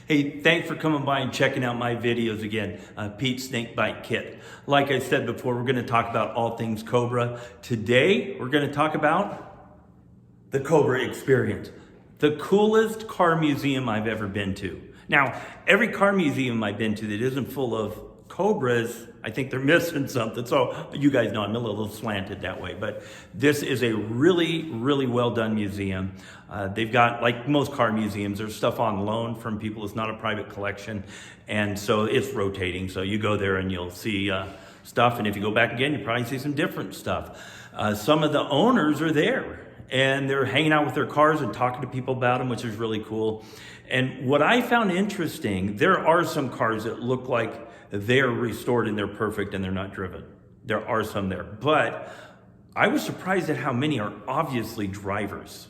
Hey, thanks for coming by and checking out my videos again. Pete's Snakebite Kit. Like I said before, we're going to talk about all things Cobra. Today, we're going to talk about the Cobra Experience, the coolest car museum I've ever been to. Now, every car museum I've been to that isn't full of Cobras, I think they're missing something. So you guys know I'm a little slanted that way, but this is a really, really well done museum. They've got, like most car museums, there's stuff on loan from people. It's not a private collection. And so it's rotating. So you go there and you'll see stuff. And if you go back again, you probably see some different stuff. Some of the owners are there and they're hanging out with their cars and talking to people about them, which is really cool. And what I found interesting, there are some cars that look like they're restored and they're perfect and they're not driven. There are some there, but I was surprised at how many are obviously drivers.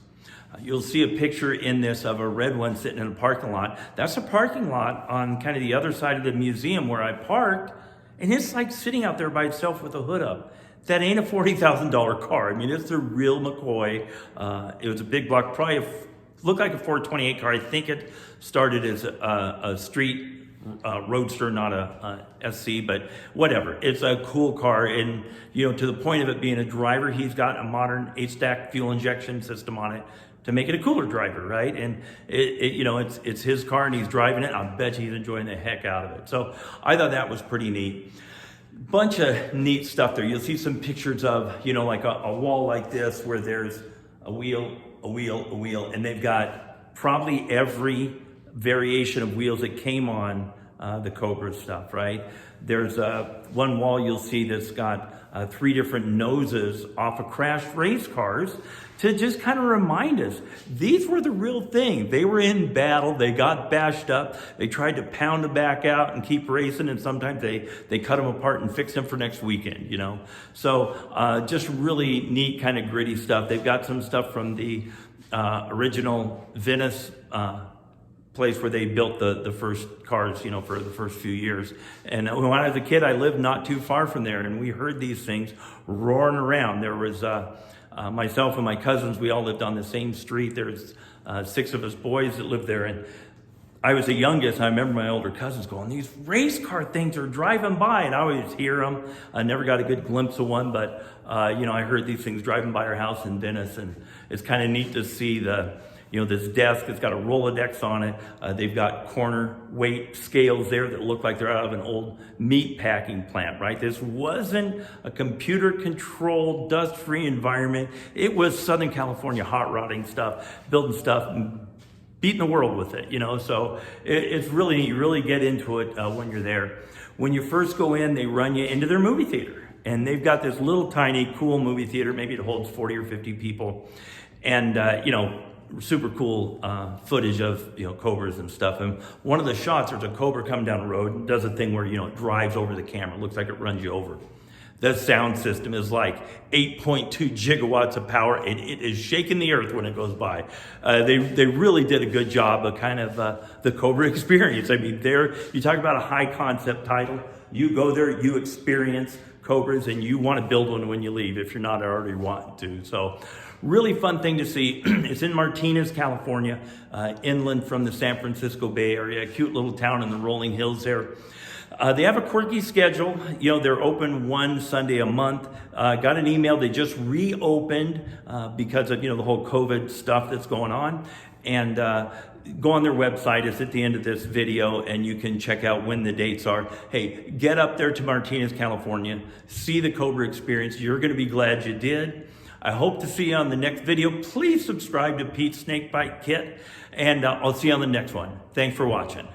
You'll see a picture in this of a red one sitting in a parking lot. That's a parking lot on kind of the other side of the museum where I parked, and it's like sitting out there by itself with a hood up. That ain't a $40,000 car. I mean, it's a real McCoy. It was a big block, probably looked like a 428 car. I think it started as a street roadster, not a SC, but whatever. It's a cool car, and to the point of it being a driver, he's got a modern 8-stack fuel injection system on it to make it a cooler driver, right? And it's his car and he's driving it. I bet he's enjoying the heck out of it. So I thought that was pretty neat. Bunch of neat stuff there. You'll see some pictures of, like a wall like this where there's a wheel, and they've got probably every variation of wheels that came on the Cobra stuff, right? There's one wall you'll see that's got 3 different noses off of crashed race cars to just kind of remind us, these were the real thing. They were in battle, they got bashed up, they tried to pound them back out and keep racing, and sometimes they cut them apart and fix them for next weekend, So just really neat kind of gritty stuff. They've got some stuff from the original Venice place where they built the first cars, for the first few years. And when I was a kid, I lived not too far from there, and we heard these things roaring around. There was myself and my cousins, we all lived on the same street. There's 6 of us boys that lived there, and I was the youngest. I remember my older cousins going, these race car things are driving by, and I always hear them. I never got a good glimpse of one, but I heard these things driving by our house in Venice, and it's kind of neat to see this desk. It's got a Rolodex on it. They've got corner weight scales there that look like they're out of an old meat packing plant, right? This wasn't a computer controlled, dust-free environment. It was Southern California hot rodding stuff, building stuff, and beating the world with it, So it's really neat. You really get into it when you're there. When you first go in, they run you into their movie theater. And they've got this little tiny cool movie theater. Maybe it holds 40 or 50 people. And, super cool footage of Cobras and stuff. And one of the shots, there's a Cobra coming down the road and does a thing where it drives over the camera. It looks like it runs you over. The sound system is like 8.2 gigawatts of power, and it is shaking the earth when it goes by. They really did a good job of kind of the Cobra Experience. I mean, you talk about a high concept title. You go there, you experience Cobras, and you want to build one when you leave if you're not already wanting to. So really fun thing to see. It's in Martinez, California, inland from the San Francisco Bay Area, a cute little town in the rolling hills there. They have a quirky schedule. They're open one Sunday a month. Got an email. They just reopened because of, the whole COVID stuff that's going on. And go on their website. It's at the end of this video, and you can check out when the dates are. Hey, get up there to Martinez, California. See the Cobra Experience. You're going to be glad you did. I hope to see you on the next video. Please subscribe to Pete's Snakebite Kit, and I'll see you on the next one. Thanks for watching.